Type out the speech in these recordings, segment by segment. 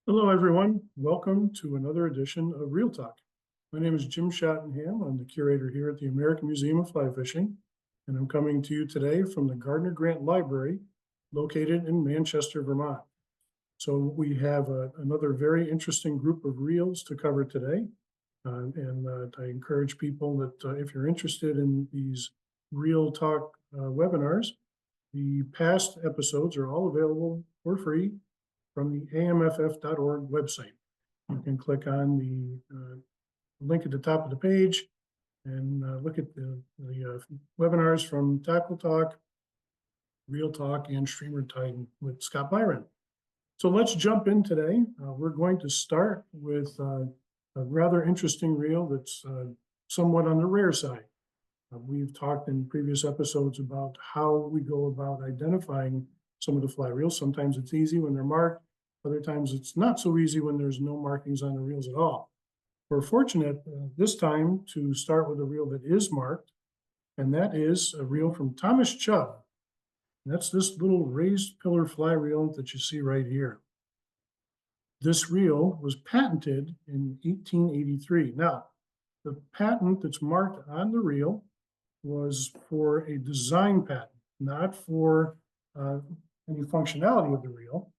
Hello, everyone. Welcome to another edition of Real Talk. My name is Jim Schottenham. I'm the curator here at the American Museum of Fly Fishing, and I'm coming to you today from the Gardner Grant Library located in Manchester, Vermont. So we have another very interesting group of reels to cover today. I encourage people that if you're interested in these Real Talk webinars, the past episodes are all available for free from the AMFF.org website. You can click on the link at the top of the page and look at the webinars from Tackle Talk, Real Talk, and Streamer Time with Scott Byron. So let's jump in today. We're going to start with a rather interesting reel that's somewhat on the rare side. We've talked in previous episodes about how we go about identifying some of the fly reels. Sometimes it's easy when they're marked. Other times it's not so easy when there's no markings on the reels at all. We're fortunate this time to start with a reel that is marked, and that is a reel from Thomas Chubb. And that's this little raised pillar fly reel that you see right here. This reel was patented in 1883. Now, the patent that's marked on the reel was for a design patent, not for any functionality of the reel.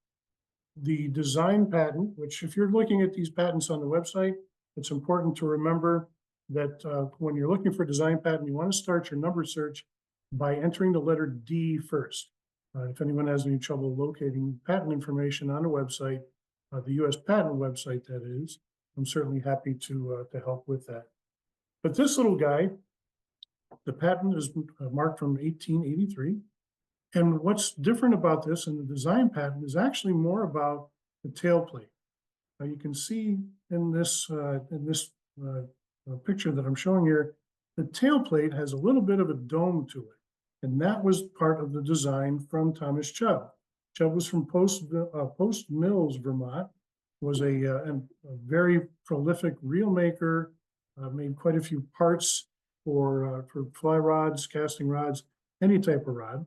The design patent, which if you're looking at these patents on the website, it's important to remember that when you're looking for a design patent, you want to start your number search by entering the letter D first. If anyone has any trouble locating patent information on a website, the U.S. patent website that is, I'm certainly happy to help with that. But this little guy, the patent is marked from 1883. And what's different about this and the design patent is actually more about the tailplate. Now you can see in this picture that I'm showing here, the tailplate has a little bit of a dome to it. And that was part of the design from Thomas Chubb. Chubb was from Post Mills, Vermont, was a very prolific reel maker, made quite a few parts for fly rods, casting rods, any type of rod.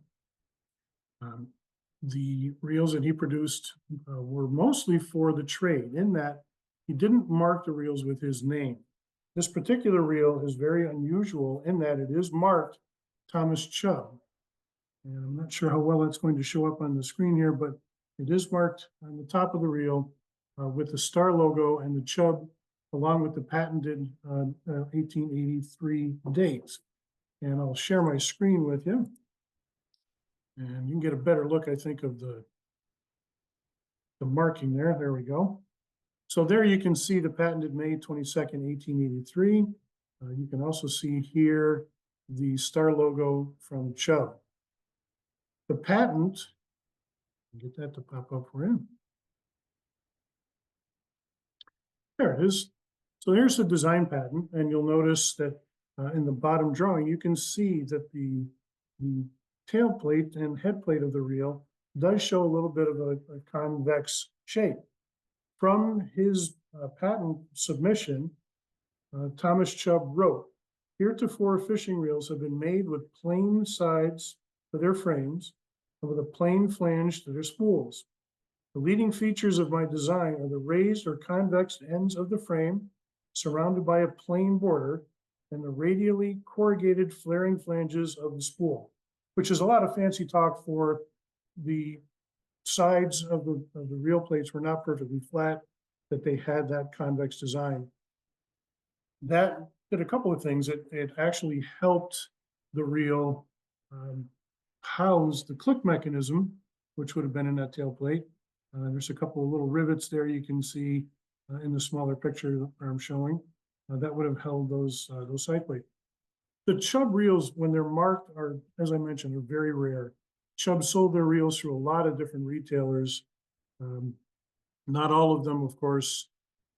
The reels that he produced were mostly for the trade, in that he didn't mark the reels with his name. This particular reel is very unusual in that it is marked Thomas Chubb. And I'm not sure how well that's going to show up on the screen here, but it is marked on the top of the reel with the star logo and the Chubb, along with the patented 1883 dates. And I'll share my screen with you. And you can get a better look, I think, of the marking there. There we go. So there you can see the patented May 22nd, 1883. You can also see here the star logo from Chubb. The patent, get that to pop up for him. There it is. So here's the design patent, and you'll notice that in the bottom drawing, you can see that the tail plate and head plate of the reel does show a little bit of a convex shape. From his patent submission, Thomas Chubb wrote, "Heretofore fishing reels have been made with plain sides to their frames and with a plain flange to their spools. The leading features of my design are the raised or convex ends of the frame, surrounded by a plain border, and the radially corrugated flaring flanges of the spool," which is a lot of fancy talk for the sides of the reel plates were not perfectly flat, that they had that convex design. That did a couple of things. It actually helped the reel house the click mechanism, which would have been in that tail plate. There's a couple of little rivets there you can see in the smaller picture that I'm showing. That would have held those side plates. The Chubb reels, when they're marked, are, as I mentioned, are very rare. Chubb sold their reels through a lot of different retailers. Not all of them, of course,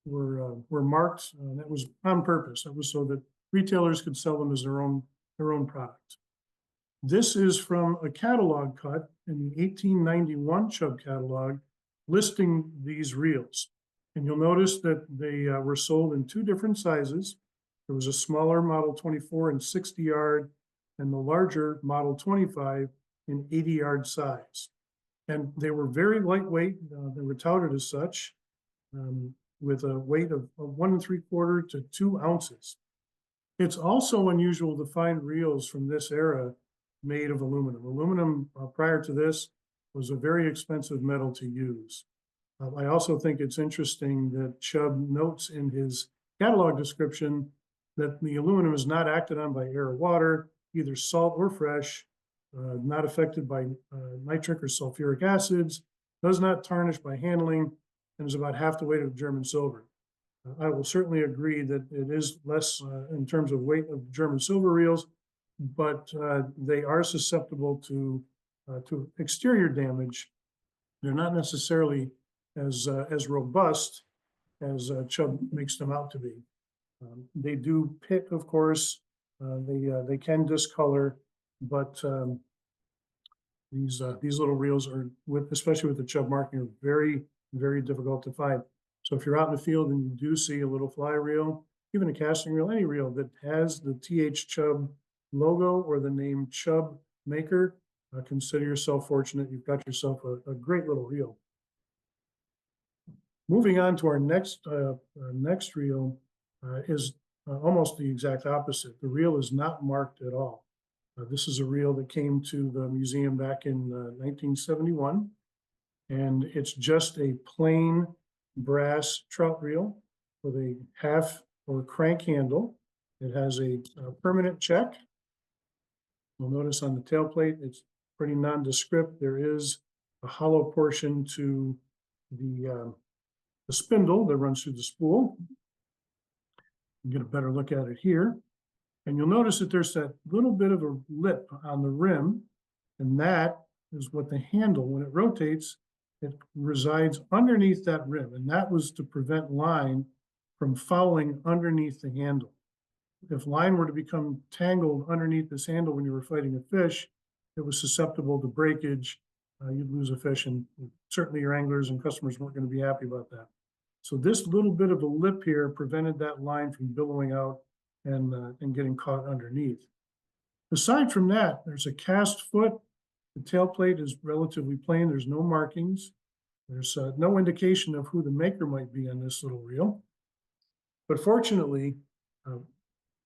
were marked. That was on purpose. That was so that retailers could sell them as their own product. This is from a catalog cut in the 1891 Chubb catalog listing these reels. And you'll notice that they were sold in two different sizes. There was a smaller model 24 in 60 yard and the larger model 25 in 80 yard size. And they were very lightweight. They were touted as such. with a weight of 1 3/4 to 2 ounces. It's also unusual to find reels from this era made of aluminum. Aluminum, prior to this, was a very expensive metal to use. I also think it's interesting that Chubb notes in his catalog description that the aluminum is not acted on by air or water, either salt or fresh, not affected by nitric or sulfuric acids, does not tarnish by handling, and is about half the weight of German silver. I will certainly agree that it is less in terms of weight of German silver reels, but they are susceptible to exterior damage. They're not necessarily as robust as Chubb makes them out to be. They do pit, of course. They can discolor, but these little reels are, especially with the Chubb marking, are very, very difficult to find. So if you're out in the field and you do see a little fly reel, even a casting reel, any reel that has the TH Chubb logo or the name Chubb maker, consider yourself fortunate. You've got yourself a great little reel. Moving on to our next reel is almost the exact opposite. The reel is not marked at all. This is a reel that came to the museum back in 1971, and it's just a plain brass trout reel with a half or crank handle. It has a permanent check. You'll notice on the tail plate, it's pretty nondescript. There is a hollow portion to the spindle that runs through the spool. You get a better look at it here. And you'll notice that there's that little bit of a lip on the rim, and that is what the handle, when it rotates, it resides underneath that rim, and that was to prevent line from fouling underneath the handle. If line were to become tangled underneath this handle when you were fighting a fish, it was susceptible to breakage. You'd lose a fish, and certainly your anglers and customers weren't going to be happy about that. So this little bit of a lip here prevented that line from billowing out and getting caught underneath. Aside from that, there's a cast foot. The tail plate is relatively plain. There's no markings. There's no indication of who the maker might be on this little reel. But fortunately,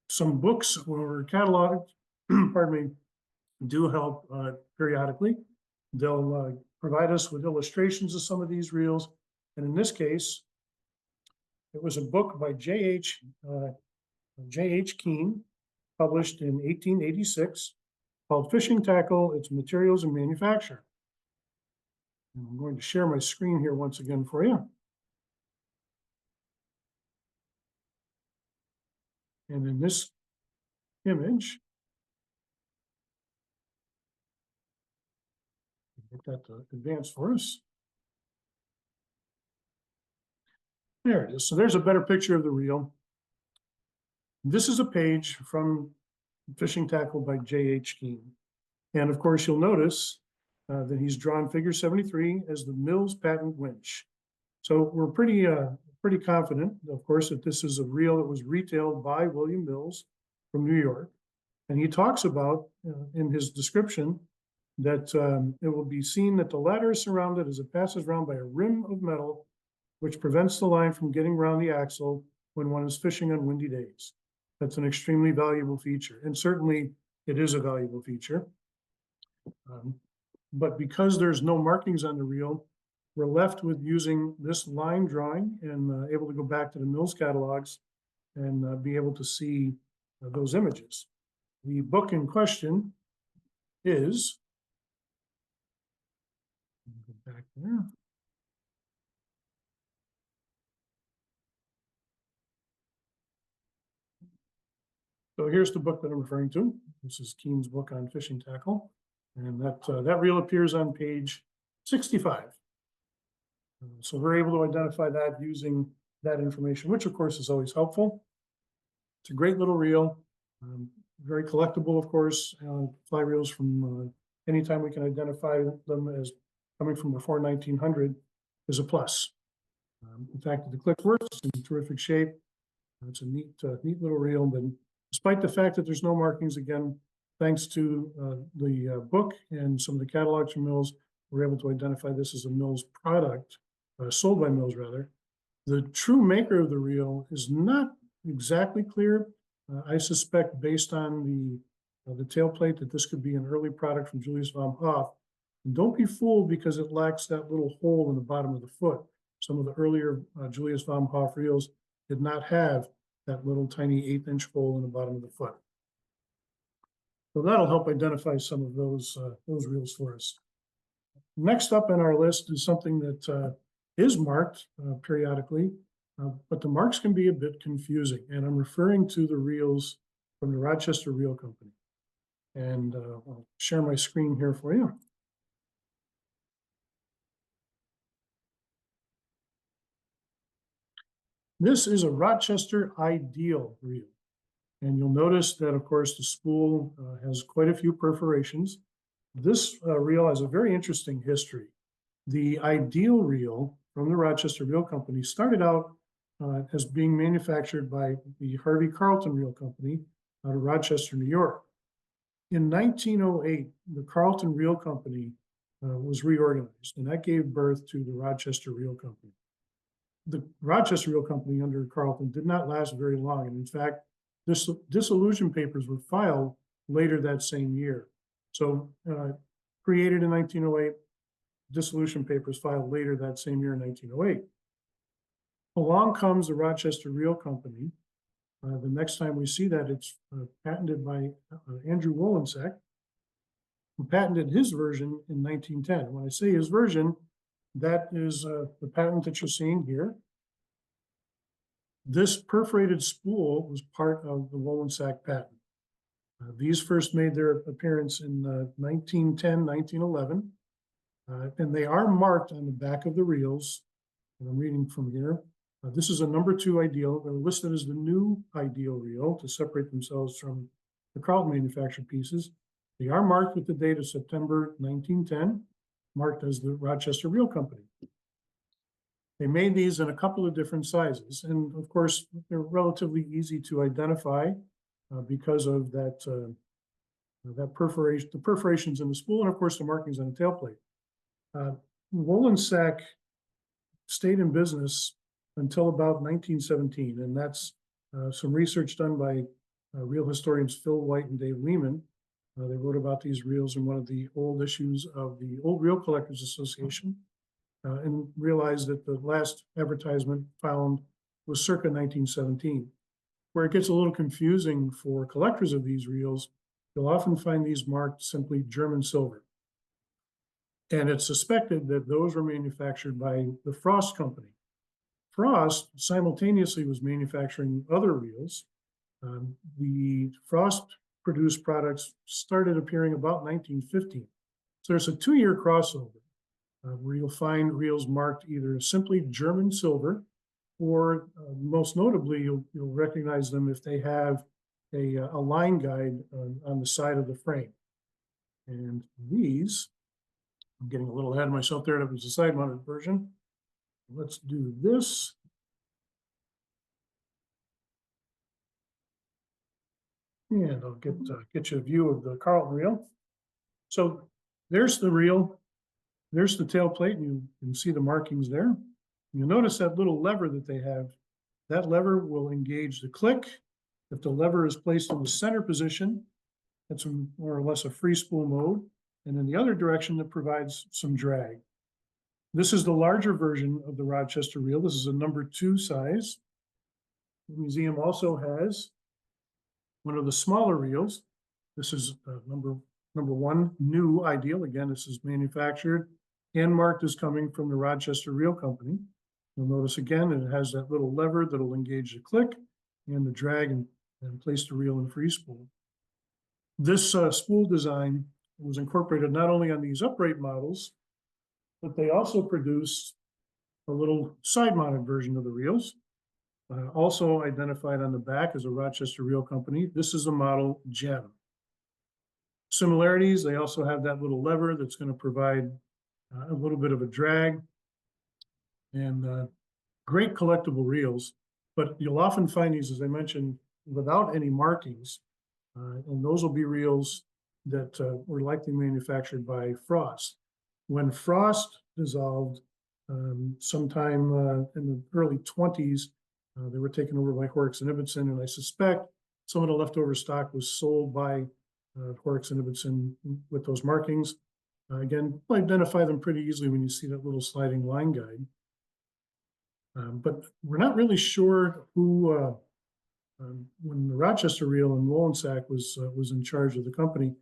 some books or catalogs, pardon me, do help periodically. They'll provide us with illustrations of some of these reels. And in this case, it was a book by J.H. Keene, published in 1886, called Fishing Tackle, Its Materials and Manufacture. And I'm going to share my screen here once again for you. And in this image, get that to advance for us. There it is. So there's a better picture of the reel. This is a page from Fishing Tackle by J.H. Keene. And of course, you'll notice that he's drawn figure 73 as the Mills patent winch. So we're pretty confident, of course, that this is a reel that was retailed by William Mills from New York. And he talks about, in his description, that it will be seen that the ladder is surrounded as it passes around by a rim of metal, which prevents the line from getting around the axle when one is fishing on windy days. That's an extremely valuable feature, and certainly it is a valuable feature. But because there's no markings on the reel, we're left with using this line drawing and able to go back to the Mills catalogs and be able to see those images. The book in question is, go back there. So here's the book that I'm referring to. This is Keene's book on fishing tackle. And that reel appears on page 65. So we're able to identify that using that information, which of course is always helpful. It's a great little reel, very collectible, of course. Fly reels from anytime we can identify them as coming from before 1900 is a plus. In fact, the click works, it's in terrific shape. It's a neat little reel. But despite the fact that there's no markings, again, thanks to the book and some of the catalogs from Mills, we're able to identify this as a Mills product, sold by Mills rather, The true maker of the reel is not exactly clear. I suspect, based on the tailplate, that this could be an early product from Julius von Hofe. And don't be fooled because it lacks that little hole in the bottom of the foot. Some of the earlier Julius von Hofe reels did not have that little tiny 1/8-inch hole in the bottom of the foot. So that'll help identify some of those reels for us. Next up on our list is something that is marked periodically, but the marks can be a bit confusing. And I'm referring to the reels from the Rochester Reel Company. And I'll share my screen here for you. This is a Rochester Ideal reel. And you'll notice that, of course, the spool has quite a few perforations. This reel has a very interesting history. The Ideal reel from the Rochester Reel Company started out as being manufactured by the Harvey Carlton Reel Company out of Rochester, New York. In 1908, the Carlton Reel Company was reorganized, and that gave birth to the Rochester Reel Company. The Rochester Reel Company under Carlton did not last very long, and in fact, dissolution papers were filed later that same year. So created in 1908, dissolution papers filed later that same year in 1908. Along comes the Rochester Reel Company. The next time we see that, it's patented by Andrew Wollensack, who patented his version in 1910. When I say his version, that is the patent that you're seeing here. This perforated spool was part of the Wollensack patent. These first made their appearance in 1910, 1911, and they are marked on the back of the reels. And I'm reading from here. This is a #2 Ideal. They're listed as the new Ideal reel to separate themselves from the Carlton manufactured pieces. They are marked with the date of September 1910, marked as the Rochester Reel Company. They made these in a couple of different sizes, and of course, they're relatively easy to identify because of that perforation, the perforations in the spool, and of course, the markings on the tailplate. Wollensack stayed in business until about 1917, and that's some research done by reel historians Phil White and Dave Lehman. They wrote about these reels in one of the old issues of the Old Reel Collectors Association, and realized that the last advertisement found was circa 1917. Where it gets a little confusing for collectors of these reels, you'll often find these marked simply German silver. And it's suspected that those were manufactured by the Frost Company. Frost simultaneously was manufacturing other reels. The Frost produced products started appearing about 1915. So there's a 2-year crossover where you'll find reels marked either simply German silver, or most notably, you'll recognize them if they have a line guide on the side of the frame. And these, I'm getting a little ahead of myself there. That was a side-mounted version. Let's do this. And I'll get you a view of the Carlton reel. So there's the reel. There's the tailplate, and you can see the markings there. You'll notice that little lever that they have. That lever will engage the click. If the lever is placed in the center position, that's more or less a free spool mode. And in the other direction, that provides some drag. This is the larger version of the Rochester reel. This is a #2 size. The museum also has one of the smaller reels. This is number 1 new Ideal. Again, this is manufactured and marked as coming from the Rochester Reel Company. You'll notice again, it has that little lever that'll engage the click and the drag and place the reel in free spool. This spool design was incorporated not only on these upright models, but they also produced a little side-mounted version of the reels, also identified on the back as a Rochester Reel Company. This is a model Gem. Similarities, they also have that little lever that's going to provide a little bit of a drag, and great collectible reels. But you'll often find these, as I mentioned, without any markings, and those will be reels that were likely manufactured by Frost. When Frost dissolved, Sometime in the early 20s, they were taken over by Horrocks and Ibbotson, and I suspect some of the leftover stock was sold by Horrocks and Ibbotson with those markings. Again, you'll identify them pretty easily when you see that little sliding line guide. But we're not really sure who, when the Rochester reel and Wollensack was in charge of the company,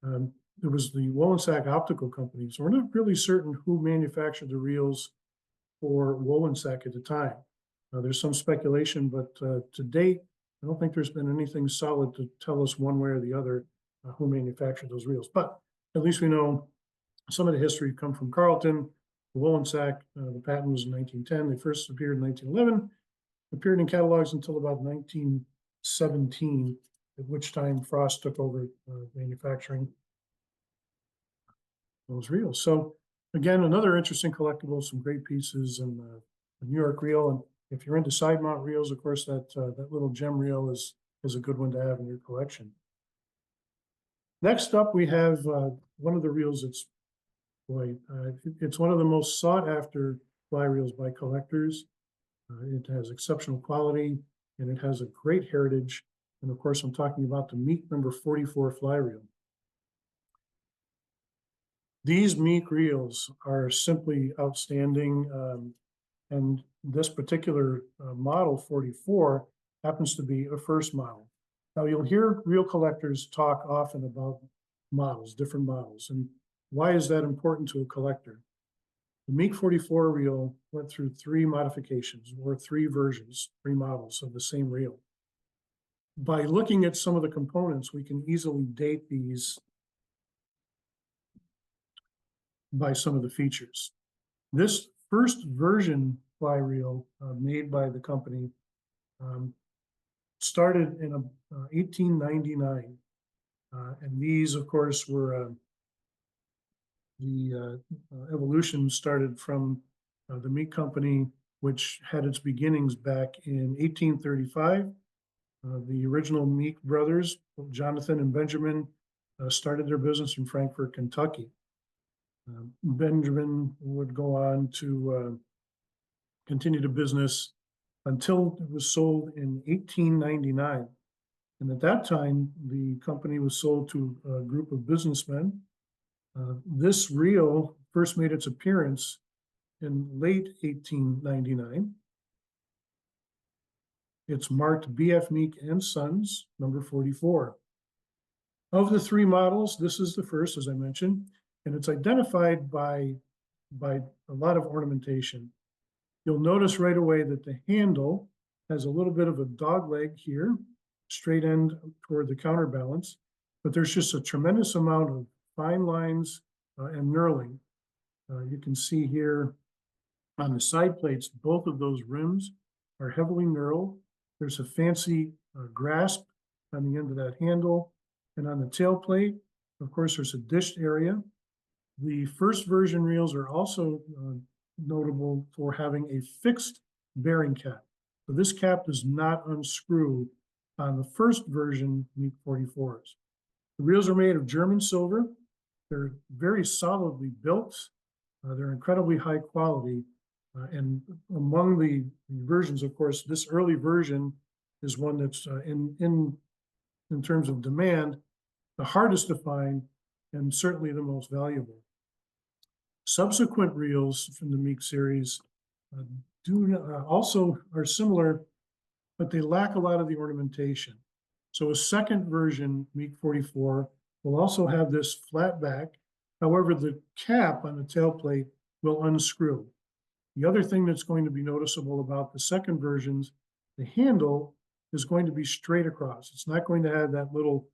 there was the Wollensack Optical Company. So we're not really certain who manufactured the reels for Wollensack at the time. There's some speculation, but to date, I don't think there's been anything solid to tell us one way or the other who manufactured those reels. But at least we know some of the history come from Carlton. The Wollensack, the patent was in 1910. They first appeared in 1911, appeared in catalogs until about 1917, at which time Frost took over manufacturing those reels. So again, another interesting collectible, some great pieces, and the New York reel. And if you're into side mount reels, of course, that little gem reel is a good one to have in your collection. Next up, we have one of the reels that's, boy, it's one of the most sought after fly reels by collectors. It has exceptional quality and it has a great heritage. And of course, I'm talking about the Meek number 44 fly reel. These Meek reels are simply outstanding. And this particular model 44 happens to be a first model. Now you'll hear reel collectors talk often about models, different models. And why is that important to a collector? The Meek 44 reel went through 3 modifications, or 3 versions, 3 models of the same reel. By looking at some of the components, we can easily date these by some of the features. This first version fly reel made by the company started in 1899. And these, of course, were the evolution started from the Meek Company, which had its beginnings back in 1835. The original Meek brothers, Jonathan and Benjamin, started their business in Frankfort, Kentucky. Benjamin would go on to continue the business until it was sold in 1899. And at that time, the company was sold to a group of businessmen. This reel first made its appearance in late 1899. It's marked BF Meek and Sons, number 44. Of the 3 models, this is the first, as I mentioned, and it's identified by a lot of ornamentation. You'll notice right away that the handle has a little bit of a dog leg here, straight end toward the counterbalance, but there's just a tremendous amount of fine lines and knurling. You can see here on the side plates, both of those rims are heavily knurled. There's a fancy grasp on the end of that handle. And on the tail plate, of course, there's a dished area. The first version reels are also notable for having a fixed bearing cap. So this cap does not unscrew on the first version Meek 44s. The reels are made of German silver. They're very solidly built. They're incredibly high quality. And among the versions, of course, this early version is one that's in terms of demand, the hardest to find and certainly the most valuable. Subsequent reels from the Meek series also are similar, but they lack a lot of the ornamentation. So a second version, Meek 44, will also have this flat back. However, the cap on the tailplate will unscrew. The other thing that's going to be noticeable about the second versions, the handle is going to be straight across. It's not going to have that little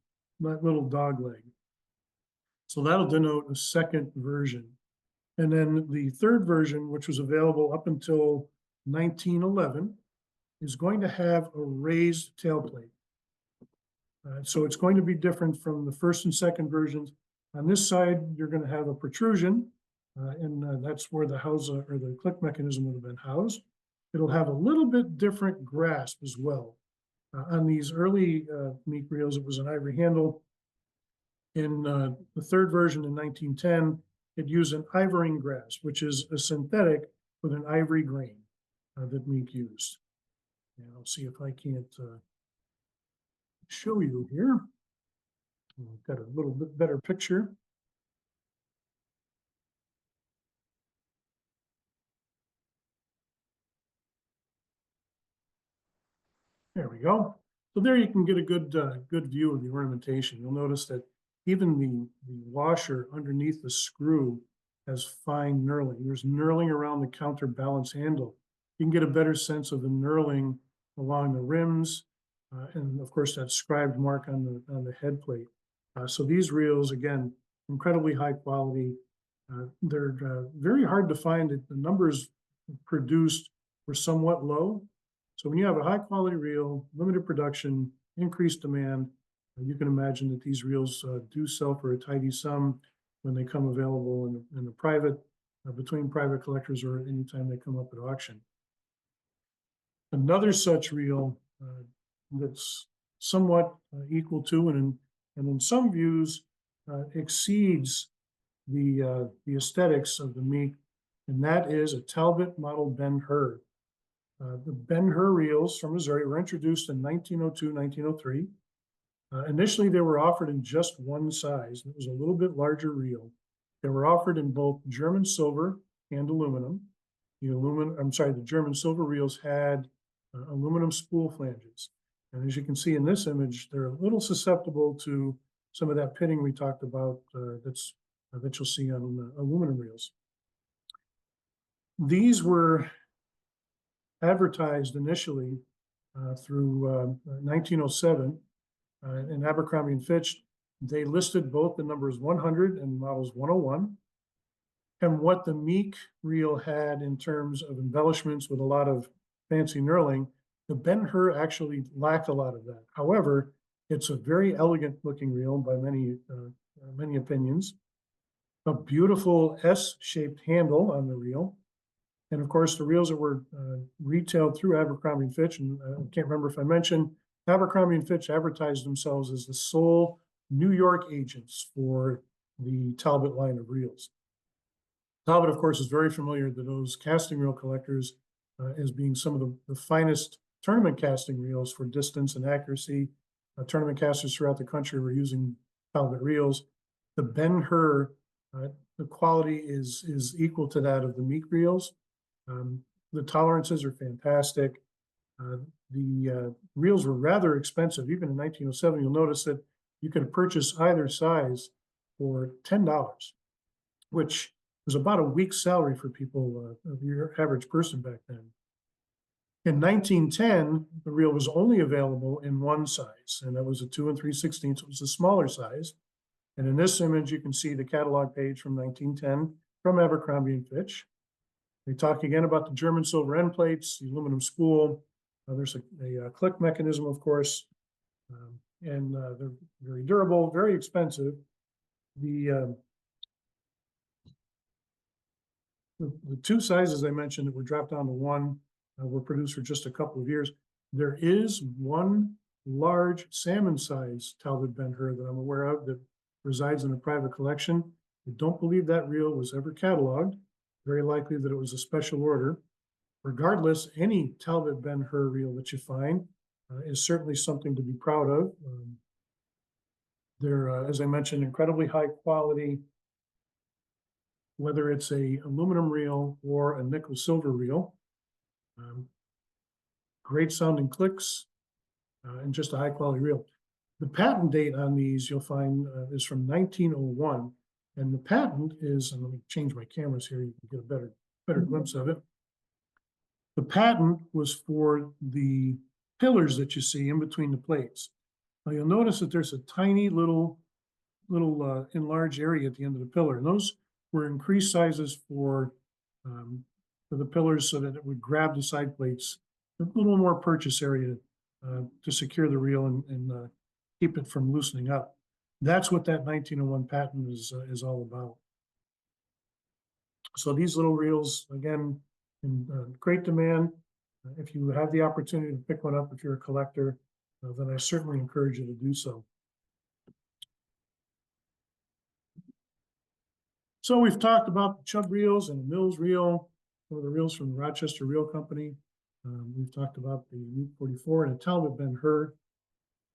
dog leg. So that'll denote a second version. And then the third version, which was available up until 1911, is going to have a raised tailplate. So it's going to be different from the first and second versions. On this side, you're going to have a protrusion, and that's where the house or the click mechanism would have been housed. It'll have a little bit different grasp as well. On these early Meek reels, it was an ivory handle. In the third version in 1910, it used an ivory grasp, which is a synthetic with an ivory grain that Meek used. And I'll see if I can't show you here. I've got a little bit better picture. There we go. So there you can get a good view of the ornamentation. You'll notice that even the washer underneath the screw has fine knurling. There's knurling around the counterbalance handle. You can get a better sense of the knurling along the rims, and of course that scribed mark on the head plate. So these reels, again, incredibly high quality. They're very hard to find. The numbers produced were somewhat low. So when you have a high quality reel, limited production, increased demand, you can imagine that these reels do sell for a tidy sum when they come available in the private, between private collectors or anytime they come up at auction. Another such reel that's somewhat equal to and in some views exceeds the aesthetics of the Meek, and that is a Talbot model Ben Hur. The Ben Hur reels from Missouri were introduced in 1902, 1903. Initially, they were offered in just one size. It was a little bit larger reel. They were offered in both German silver and aluminum. The German silver reels had aluminum spool flanges. And as you can see in this image, they're a little susceptible to some of that pitting we talked about that you'll see on aluminum reels. These were advertised initially through 1907 in Abercrombie and Fitch. They listed both the numbers 100 and models 101. And what the Meek reel had in terms of embellishments with a lot of fancy knurling, the Ben Hur actually lacked a lot of that. However, it's a very elegant looking reel by many opinions. A beautiful S-shaped handle on the reel. And of course, the reels that were retailed through Abercrombie and Fitch, and I can't remember if I mentioned, Abercrombie and Fitch advertised themselves as the sole New York agents for the Talbot line of reels. Talbot, of course, is very familiar to those casting reel collectors as being some of the finest tournament casting reels for distance and accuracy. Tournament casters throughout the country were using Talbot reels. The Ben Hur, the quality is equal to that of the Meek reels. The tolerances are fantastic. The reels were rather expensive. Even in 1907, you'll notice that you could purchase either size for $10, which was about a week's salary for people, your average person back then. In 1910, the reel was only available in one size, and that was a 2 3/16. It was a smaller size. And in this image, you can see the catalog page from 1910 from Abercrombie and Fitch. They talk again about the German silver end plates, the aluminum spool. There's a click mechanism, of course, and they're very durable, very expensive. The two sizes I mentioned that were dropped down to one were produced for just a couple of years. There is one large salmon size Talbot Ben Hur that I'm aware of that resides in a private collection. I don't believe that reel was ever cataloged. Very likely that it was a special order. Regardless, any Talbot Ben Hur reel that you find is certainly something to be proud of. They're, as I mentioned, incredibly high quality, whether it's a aluminum reel or a nickel silver reel. Great sounding clicks and just a high quality reel. The patent date on these you'll find is from 1901. And the patent is, and let me change my cameras here, you can get a better glimpse of it. The patent was for the pillars that you see in between the plates. Now you'll notice that there's a tiny little enlarged area at the end of the pillar. And those were increased sizes for the pillars so that it would grab the side plates, a little more purchase area to secure the reel and keep it from loosening up. That's what that 1901 patent is all about. So these little reels, again, in great demand. If you have the opportunity to pick one up, if you're a collector, then I certainly encourage you to do so. So we've talked about the Chubb reels and the Mills reel. some of the reels from the Rochester Reel Company. We've talked about the Route 44 and a Talbot Ben Hur.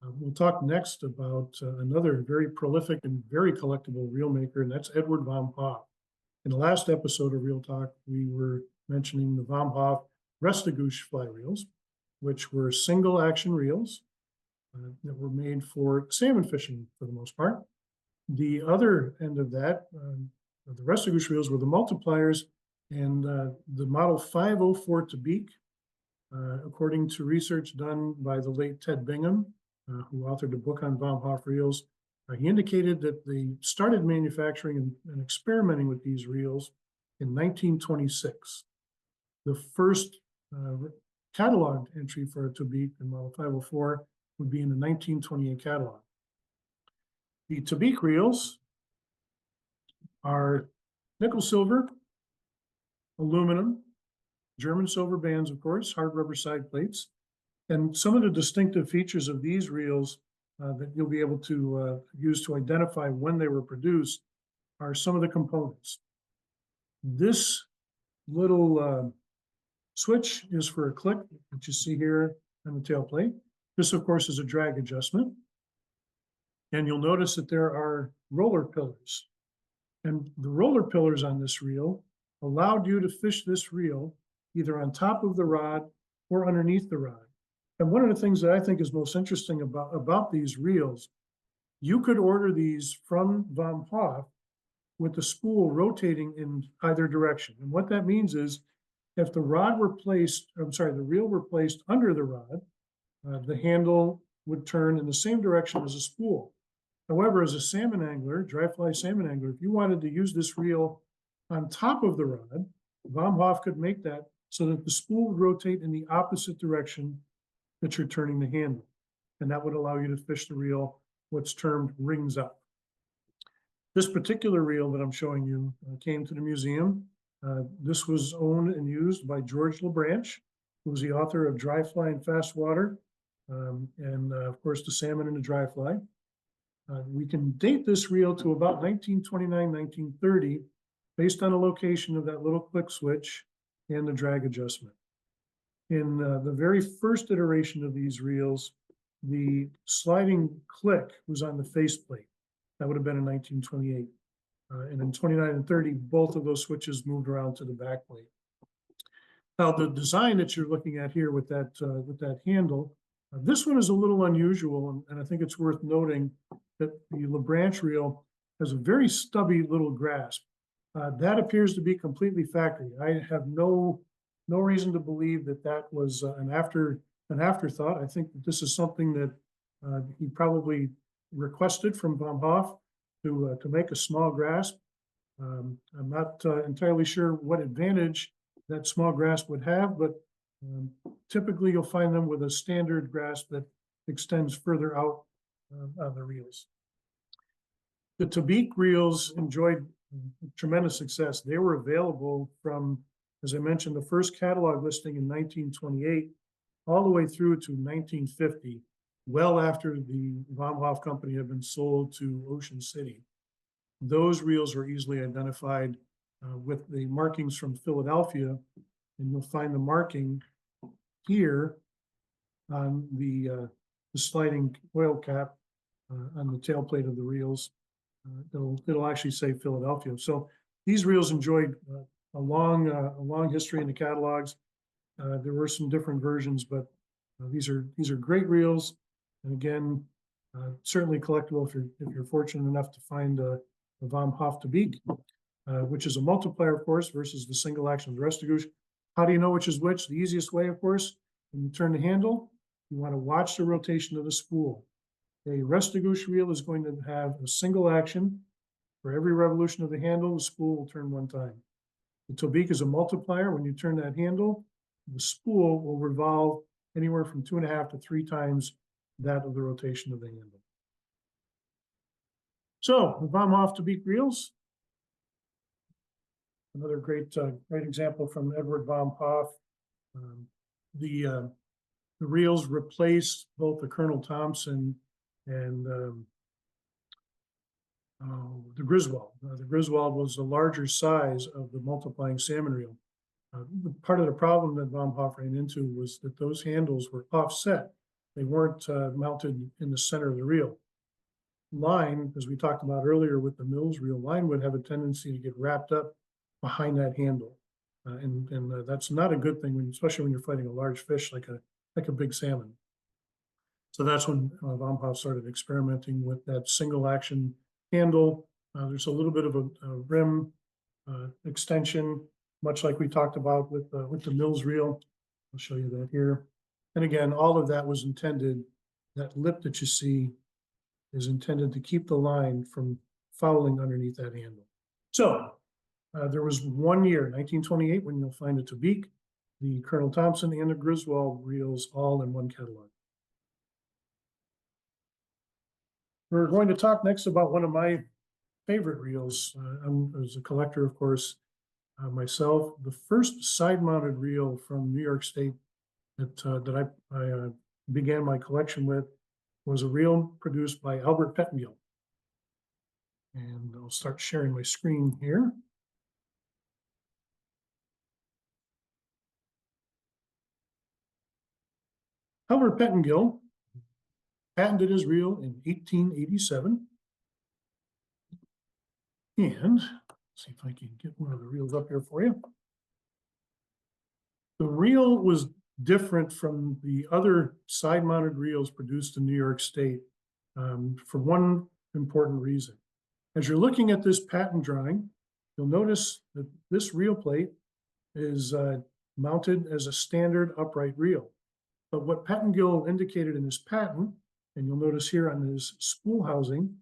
We'll talk next about another very prolific and very collectible reel maker, and that's Edward vom Hofe. In the last episode of Reel Talk, we were mentioning the vom Hofe Restigouche fly reels, which were single action reels that were made for salmon fishing for the most part. The other end of that, the Restigouche reels were the multipliers, and the model 504 Tobique, according to research done by the late Ted Bingham, who authored a book on vom Hofe reels, he indicated that they started manufacturing and experimenting with these reels in 1926. The first catalog entry for a Tobique in model 504 would be in the 1928 catalog. The Tobique reels are nickel silver, aluminum, German silver bands, of course, hard rubber side plates. And some of the distinctive features of these reels that you'll be able to use to identify when they were produced are some of the components. This little switch is for a click that you see here on the tail plate. This, of course, is a drag adjustment. And you'll notice that there are roller pillars. And the roller pillars on this reel allowed you to fish this reel either on top of the rod or underneath the rod. And one of the things that I think is most interesting about these reels, you could order these from vom Hofe with the spool rotating in either direction. And what that means is if the rod were placed, the reel were placed under the rod, the handle would turn in the same direction as a spool. However, as a salmon angler, dry fly salmon angler, if you wanted to use this reel on top of the rod, vom Hofe could make that so that the spool would rotate in the opposite direction that you're turning the handle. And that would allow you to fish the reel what's termed rings up. This particular reel that I'm showing you came to the museum. This was owned and used by George LeBranch, who was the author of Dry Fly and Fast Water, and of course the Salmon and the Dry Fly. We can date this reel to about 1929, 1930, based on the location of that little click switch and the drag adjustment. In the very first iteration of these reels, the sliding click was on the faceplate. That would have been in 1928. And in 29 and 30, both of those switches moved around to the back plate. Now, the design that you're looking at here with that handle, this one is a little unusual, and I think it's worth noting that the LeBranch reel has a very stubby little grasp. That appears to be completely factory. I have no reason to believe that that was an afterthought. I think that this is something that he probably requested from vom Hofe to make a small grasp. I'm not entirely sure what advantage that small grasp would have, but typically you'll find them with a standard grasp that extends further out on the reels. The Tobique reels enjoyed tremendous success. They were available from, as I mentioned, the first catalog listing in 1928 all the way through to 1950, well after the vom Hofe company had been sold to Ocean City. Those reels were easily identified with the markings from Philadelphia, and you'll find the marking here on the sliding oil cap on the tailplate of the reels. It'll actually say Philadelphia. So these reels enjoyed a long history in the catalogs. There were some different versions, but these are great reels. And again, certainly collectible if you're fortunate enough to find a vom Hofe Tobique, which is a multiplier, of course, versus the single action Restigouche. How do you know which is which? The easiest way, of course, when you turn the handle, you want to watch the rotation of the spool. A Restigouche reel is going to have a single action. For every revolution of the handle, the spool will turn one time. The Tobique is a multiplier. When you turn that handle, the spool will revolve anywhere from 2.5 to 3 times that of the rotation of the handle. So, the vom Hofe Tobique reels. Another great example from Edward vom Hofe. The reels replaced both the Colonel Thompson and the Griswold. The Griswold was the larger size of the multiplying salmon reel. part of the problem that Von Hofe ran into was that those handles were offset. They weren't mounted in the center of the reel. Line, as we talked about earlier with the Mills reel, line would have a tendency to get wrapped up behind that handle. And that's not a good thing, especially when you're fighting a large fish like a big salmon. So that's when Von Hofe started experimenting with that single action handle. There's a little bit of a rim extension, much like we talked about with the Mills reel. I'll show you that here. And again, all of that was intended, that lip that you see is intended to keep the line from fouling underneath that handle. So there was 1 year, 1928, when you'll find the Tobique, the Colonel Thompson, and the Griswold reels all in one catalog. We're going to talk next about one of my favorite reels. I'm as a collector, of course, myself. The first side-mounted reel from New York State that I began my collection with was a reel produced by Albert Pettengill. And I'll start sharing my screen here. Albert Pettengill patented his reel in 1887. And let's see if I can get one of the reels up here for you. The reel was different from the other side-mounted reels produced in New York State for one important reason. As you're looking at this patent drawing, you'll notice that this reel plate is mounted as a standard upright reel. But what Pettengill indicated in his patent, and you'll notice here on his spool housing,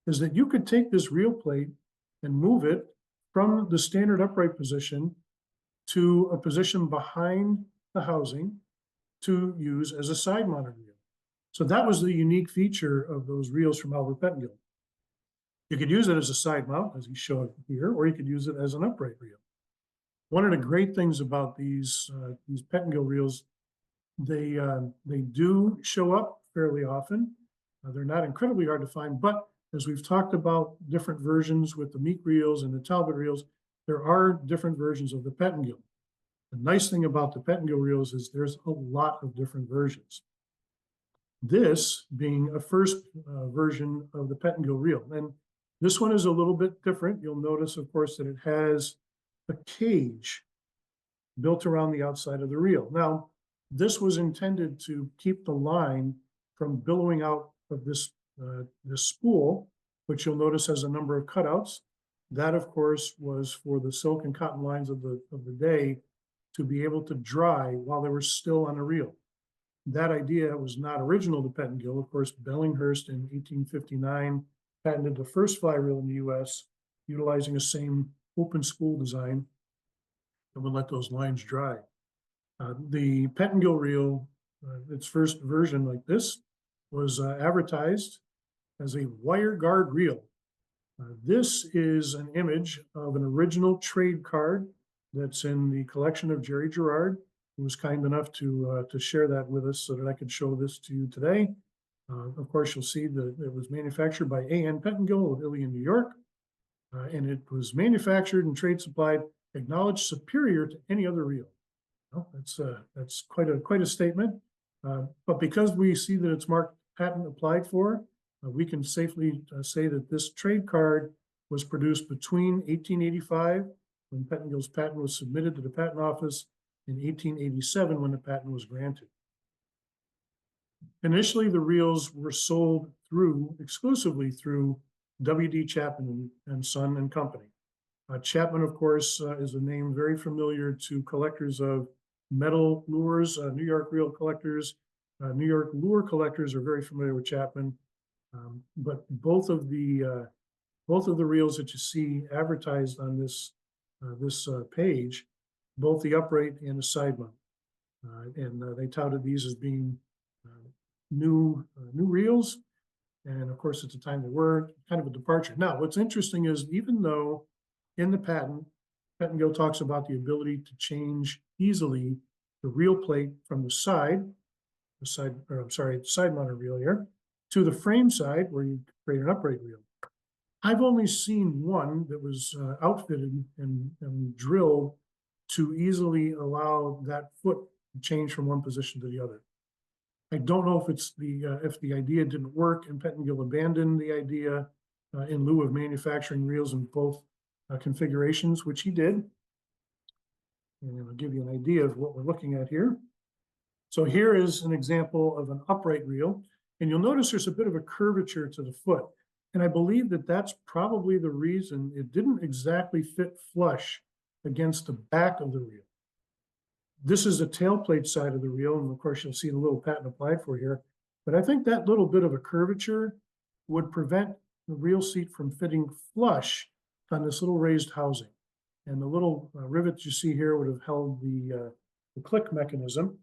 is that you could take this reel plate and move it from the standard upright position to a position behind the housing to use as a side-mounted reel. So that was the unique feature of those reels from Albert Pettengill. You could use it as a side mount, as he showed here, or you could use it as an upright reel. One of the great things about these Pettengill reels, they do show up fairly often. They're not incredibly hard to find, but as we've talked about different versions with the Meek reels and the Talbot reels, there are different versions of the Pettengill. The nice thing about the Pettengill reels is there's a lot of different versions. This being a first version of the Pettengill reel. And this one is a little bit different. You'll notice, of course, that it has a cage built around the outside of the reel. Now, this was intended to keep the line from billowing out of this spool, which you'll notice has a number of cutouts. That, of course, was for the silk and cotton lines of the day to be able to dry while they were still on a reel. That idea was not original to Pettengill. Of course, Bellinghurst in 1859 patented the first fly reel in the US, utilizing the same open spool design that would let those lines dry. The Pettengill reel, its first version like this, was advertised as a wire guard reel. This is an image of an original trade card that's in the collection of Jerry Gerard, who was kind enough to share that with us so that I could show this to you today. Of course, you'll see that it was manufactured by A.N. Pettengill of Ilion, New York, and it was manufactured and trade supplied, acknowledged superior to any other reel. Well, that's quite a statement. But because we see that it's marked patent applied for, we can safely say that this trade card was produced between 1885, when Pettengill's patent was submitted to the Patent Office, in 1887, when the patent was granted. Initially, the reels were sold exclusively through W.D. Chapman and Son and Company. Chapman, of course, is a name very familiar to collectors of metal lures. New York reel collectors, New York lure collectors are very familiar with Chapman. But both of the reels that you see advertised on this page, both the upright and the side mount, and they touted these as being new reels, and of course at the time they were kind of a departure. Now, what's interesting is even though in the patent, Pettengill talks about the ability to change easily the reel plate from the side mounted reel here, to the frame side where you create an upright reel. I've only seen one that was outfitted and drilled to easily allow that foot to change from one position to the other. I don't know if it's if the idea didn't work and Pettengill abandoned the idea in lieu of manufacturing reels in both configurations, which he did. And I'll give you an idea of what we're looking at here. So here is an example of an upright reel, and you'll notice there's a bit of a curvature to the foot. And I believe that that's probably the reason it didn't exactly fit flush against the back of the reel. This is the tailplate side of the reel, and of course you'll see the little patent applied for here. But I think that little bit of a curvature would prevent the reel seat from fitting flush on this little raised housing. And the little rivets you see here would have held the click mechanism.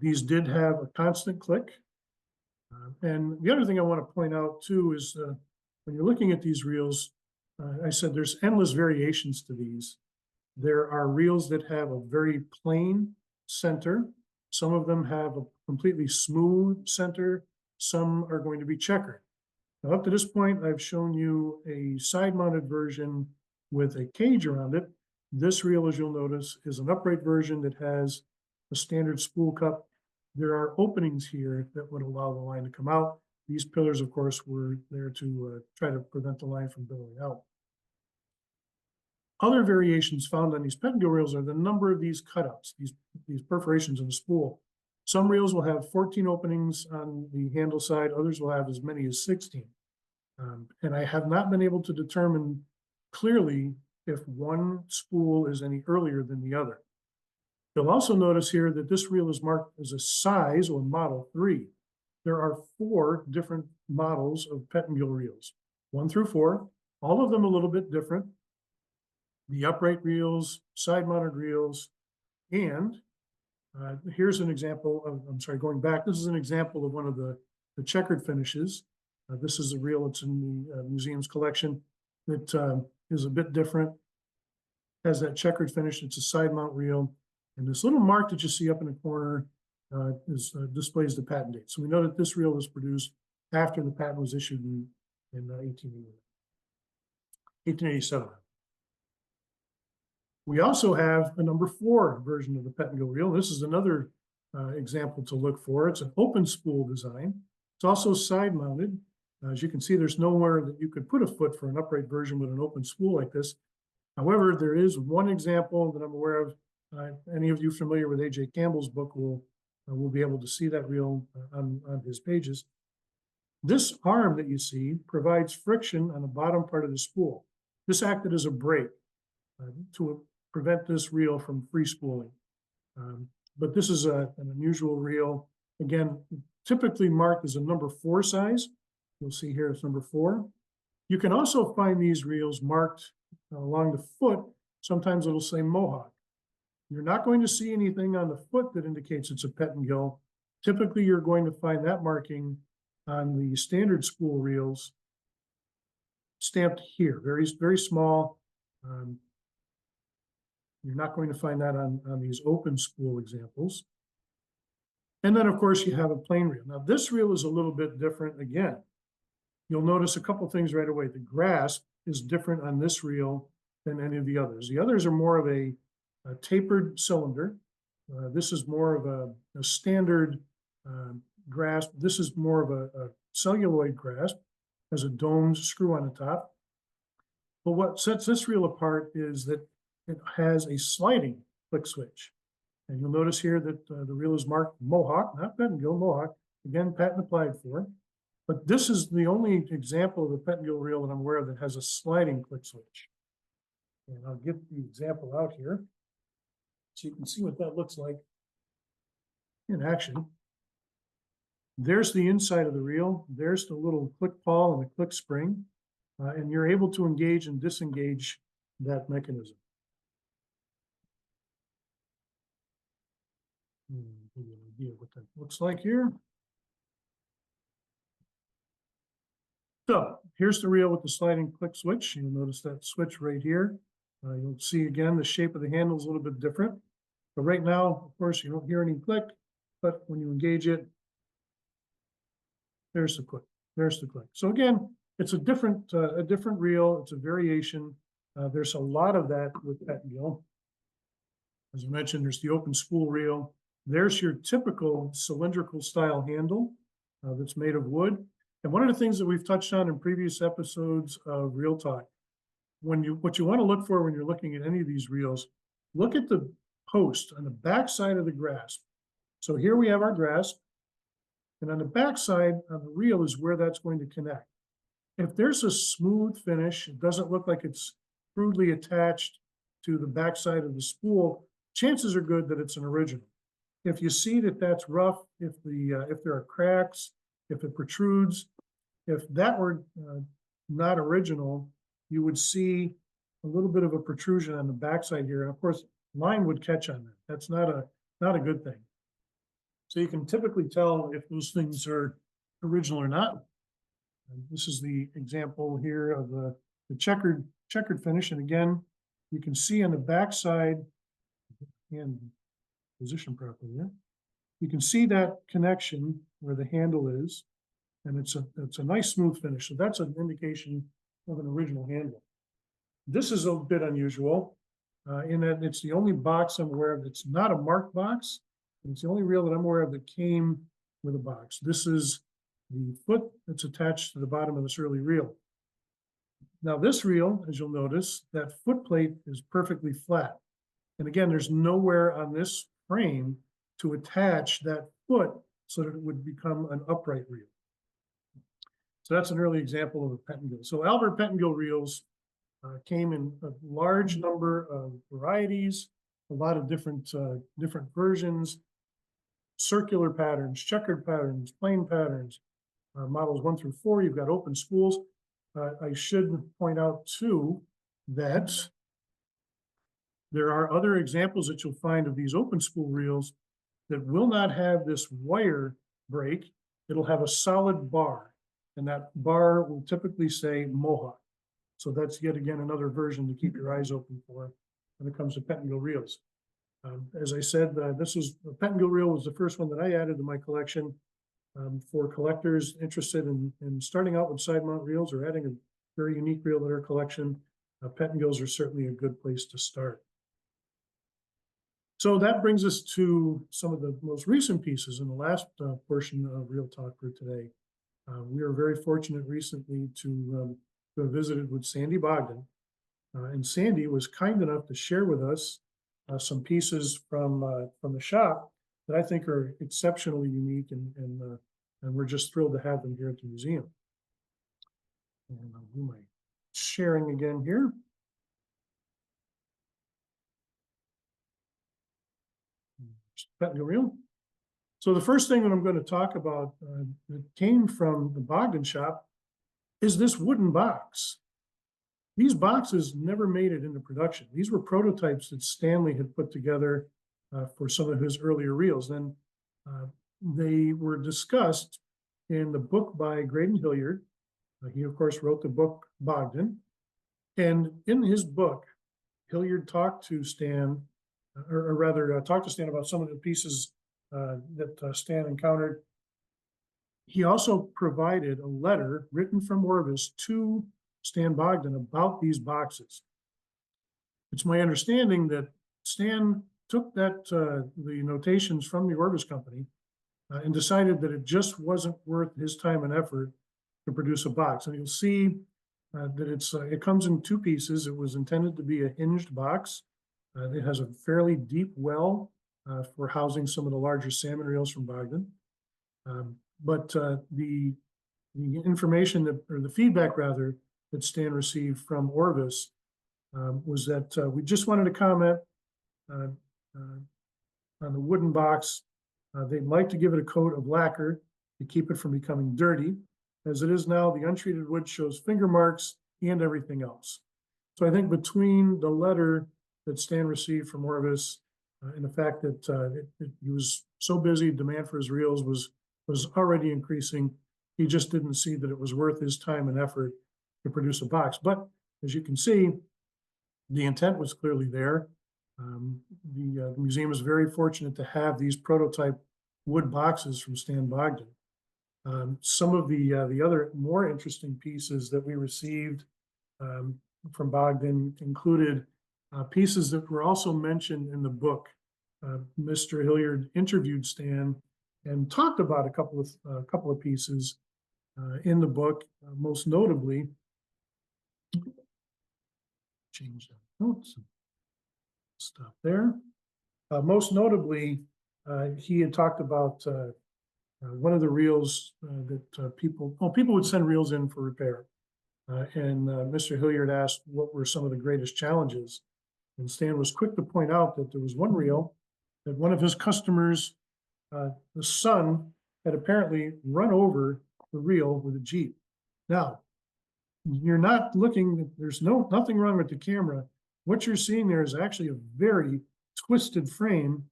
These did have a constant click. And the other thing I want to point out too is when you're looking at these reels, I said there's endless variations to these. There are reels that have a very plain center. Some of them have a completely smooth center. Some are going to be checkered. Now, up to this point, I've shown you a side-mounted version with a cage around it. This reel, as you'll notice, is an upright version that has a standard spool cup. There are openings here that would allow the line to come out. These pillars, of course, were there to try to prevent the line from billowing out. Other variations found on these Pettengill reels are the number of these cutouts, these perforations in the spool. Some reels will have 14 openings on the handle side, others will have as many as 16. And I have not been able to determine clearly if one spool is any earlier than the other. You'll also notice here that this reel is marked as a size or model 3. There are 4 different models of Pettengill reels, 1 through 4, all of them a little bit different. The upright reels, side-mounted reels, and here's an example of, I'm sorry, going back, this is an example of one of the checkered finishes. This is a reel that's in the museum's collection that is a bit different, has that checkered finish. It's a side mount reel. And this little mark that you see up in the corner displays the patent date. So we know that this reel was produced after the patent was issued in 1887. We also have a number 4 version of the Pettengill reel. This is another example to look for. It's an open spool design. It's also side mounted. As you can see, there's nowhere that you could put a foot for an upright version with an open spool like this. However, there is one example that I'm aware of. Any of you familiar with A.J. Campbell's book will be able to see that reel on his pages. This arm that you see provides friction on the bottom part of the spool. This acted as a brake to prevent this reel from free spooling. But this is an unusual reel. Again, typically marked as a number 4 size. You'll see here it's number 4. You can also find these reels marked along the foot. Sometimes it'll say Mohawk. You're not going to see anything on the foot that indicates it's a Pettengill. Typically, you're going to find that marking on the standard spool reels stamped here, very, very small. You're not going to find that on these open spool examples. And then, of course, you have a plain reel. Now, this reel is a little bit different again. You'll notice a couple things right away. The grasp is different on this reel than any of the others. The others are more of a tapered cylinder. This is more of a standard grasp. This is more of a celluloid grasp, has a domed screw on the top. But what sets this reel apart is that it has a sliding flick switch. And you'll notice here that the reel is marked Mohawk, not Pettengill, Mohawk. Again, patent applied for. But this is the only example of a Pettengill reel that I'm aware of that has a sliding flick switch. And I'll get the example out here so you can see what that looks like in action. There's the inside of the reel. There's the little click pawl and the click spring. And you're able to engage and disengage that mechanism. Give you an idea what that looks like here. So here's the reel with the sliding click switch. You'll notice that switch right here. You'll see again the shape of the handle is a little bit different. But right now, of course, you don't hear any click, but when you engage it, there's the click. There's the click. So again, it's a different reel. It's a variation. There's a lot of that with Pettengill. As I mentioned, there's the open spool reel. There's your typical cylindrical style handle that's made of wood. And one of the things that we've touched on in previous episodes of Reel Talk, what you want to look for when you're looking at any of these reels, look at the post on the back side of the grasp. So here we have our grasp, and on the back side of the reel is where that's going to connect. If there's a smooth finish, it doesn't look like it's crudely attached to the back side of the spool, chances are good that it's an original. If you see that that's rough, if there are cracks, if it protrudes, if that were not original, you would see a little bit of a protrusion on the backside here. And of course, line would catch on that. That's not a good thing. So you can typically tell if those things are original or not. And this is the example here of the checkered finish. And again, you can see on the backside, and position properly, yeah. You can see that connection where the handle is, and it's a nice smooth finish. So that's an indication of an original handle. This is a bit unusual in that it's the only box I'm aware of that's not a marked box. It's the only reel that I'm aware of that came with a box. This is the foot that's attached to the bottom of this early reel. Now this reel, as you'll notice, that foot plate is perfectly flat. And again, there's nowhere on this frame to attach that foot so that it would become an upright reel. So that's an early example of a Pettengill. So Albert Pettengill reels came in a large number of varieties, a lot of different versions, circular patterns, checkered patterns, plain patterns, models 1 through 4. You've got open spools. I should point out too that there are other examples that you'll find of these open spool reels that will not have this wire break. It'll have a solid bar, and that bar will typically say Mohawk. So that's yet again another version to keep your eyes open for when it comes to Pettengill reels. As I said, this is the Pettengill reel was the first one that I added to my collection for collectors interested in starting out with side mount reels or adding a very unique reel to their collection. Pettengills are certainly a good place to start. So that brings us to some of the most recent pieces in the last portion of Reel Talk for today. We were very fortunate recently to have visited with Sandy Bogdan. And Sandy was kind enough to share with us some pieces from the shop that I think are exceptionally unique, and we're just thrilled to have them here at the museum. And I'll do my sharing again here. Pettengill reel. So the first thing that I'm going to talk about that came from the Bogdan shop is this wooden box. These boxes never made it into production. These were prototypes that Stanley had put together for some of his earlier reels. And they were discussed in the book by Graydon Hilliard. He, of course, wrote the book Bogdan. And in his book, Hilliard talked to Stan, or rather talked to Stan about some of the pieces that Stan encountered. He also provided a letter written from Orvis to Stan Bogdan about these boxes. It's my understanding that Stan took that the notations from the Orvis company and decided that it just wasn't worth his time and effort to produce a box. And you'll see that it comes in 2 pieces. It was intended to be a hinged box. It has a fairly deep well for housing some of the larger salmon reels from Bogdan. But the information that, or the feedback rather, that Stan received from Orvis was that we just wanted to comment on the wooden box. They'd like to give it a coat of lacquer to keep it from becoming dirty. As it is now, the untreated wood shows finger marks and everything else. So I think between the letter that Stan received from Orvis and the fact that he was so busy, demand for his reels was already increasing. He just didn't see that it was worth his time and effort to produce a box. But as you can see, the intent was clearly there. The museum is very fortunate to have these prototype wood boxes from Stan Bogdan. Some of the other more interesting pieces that we received from Bogdan included pieces that were also mentioned in the book. Mr. Hilliard interviewed Stan and talked about a couple of pieces in the book, most notably. Change the notes. Stop there. Most notably, he had talked about one of the reels that people would send reels in for repair. And Mr. Hilliard asked what were some of the greatest challenges. And Stan was quick to point out that there was one reel that one of his customers, the son, had apparently run over the reel with a Jeep. Now, you're not looking, there's nothing wrong with the camera. What you're seeing there is actually a very twisted frame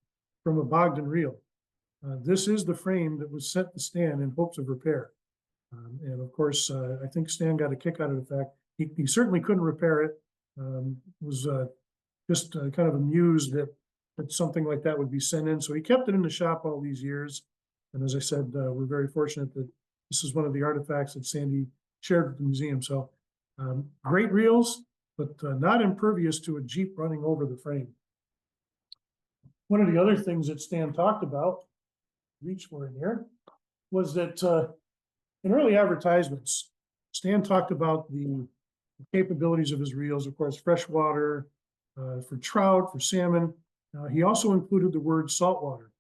from a Bogdan reel. This is the frame that was sent to Stan in hopes of repair. And of course, I think Stan got a kick out of the fact he certainly couldn't repair it. Was just kind of amused that something like that would be sent in. So he kept it in the shop all these years. And as I said, we're very fortunate that this is one of the artifacts that Sandy shared with the museum. So great reels, but not impervious to a Jeep running over the frame. One of the other things that Stan talked about, reach for in here, was that in early advertisements, Stan talked about the capabilities of his reels, of course, freshwater, for trout, for salmon. He also included the word saltwater.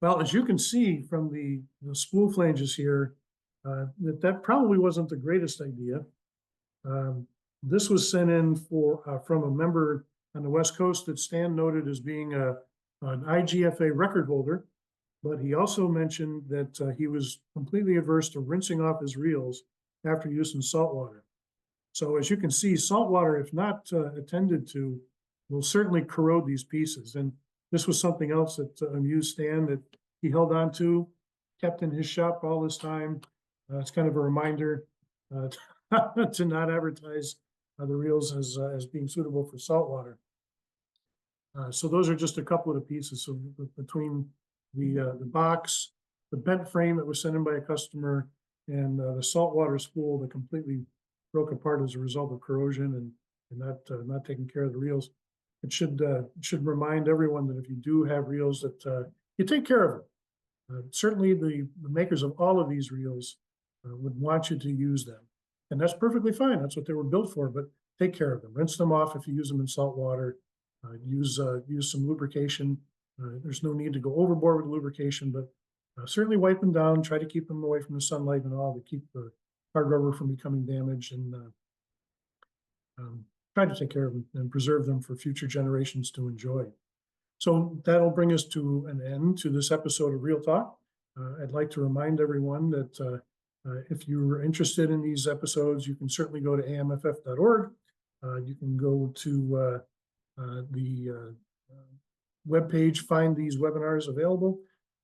Well, as you can see from the spool flanges here, that probably wasn't the greatest idea. This was sent in from a member on the West Coast that Stan noted as being an IGFA record holder, but he also mentioned that he was completely averse to rinsing off his reels after use in salt water. So as you can see, salt water, if not attended to, will certainly corrode these pieces. And this was something else that amused Stan that he held on to, kept in his shop all this time. It's kind of a reminder to not advertise the reels as being suitable for salt water. So those are just a couple of the pieces. So between the box, the bent frame that was sent in by a customer, and the saltwater spool that completely broke apart as a result of corrosion and not taking care of the reels. It should remind everyone that if you do have reels, that you take care of them. Certainly the makers of all of these reels would want you to use them. And that's perfectly fine. That's what they were built for, but take care of them. Rinse them off if you use them in salt water. Use some lubrication. There's no need to go overboard with lubrication, but certainly wipe them down. Try to keep them away from the sunlight and all to keep the hard rubber from becoming damaged, and try to take care of them and preserve them for future generations to enjoy. So that'll bring us to an end to this episode of Real Talk. I'd like to remind everyone that if you're interested in these episodes, you can certainly go to amff.org. You can go to the webpage, find these webinars available.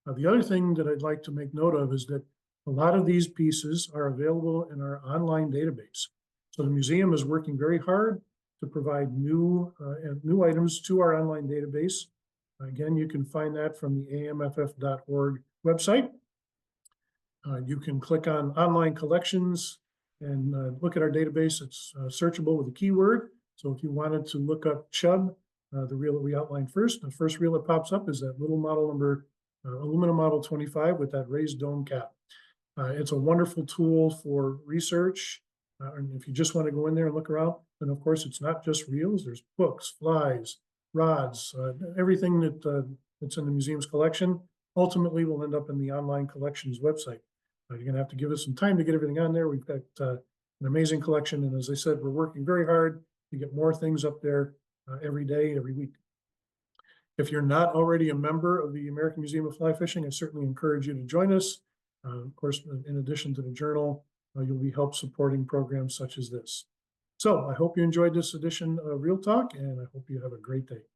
The other thing that I'd like to make note of is that a lot of these pieces are available in our online database. So the museum is working very hard to provide new items to our online database. Again, you can find that from the amff.org website. You can click on online collections and look at our database. It's searchable with a keyword. So if you wanted to look up Chubb, the reel that we outlined first, the first reel that pops up is that little model number, aluminum model 25 with that raised dome cap. It's a wonderful tool for research. And if you just want to go in there and look around, then of course it's not just reels. There's books, flies, rods, everything that's in the museum's collection ultimately will end up in the online collections website. You're going to have to give us some time to get everything on there. We've got an amazing collection, and as I said, we're working very hard to get more things up there every day, every week. If you're not already a member of the American Museum of Fly Fishing, I certainly encourage you to join us. Of course, in addition to the journal, you'll be help supporting programs such as this. So I hope you enjoyed this edition of Real Talk, and I hope you have a great day.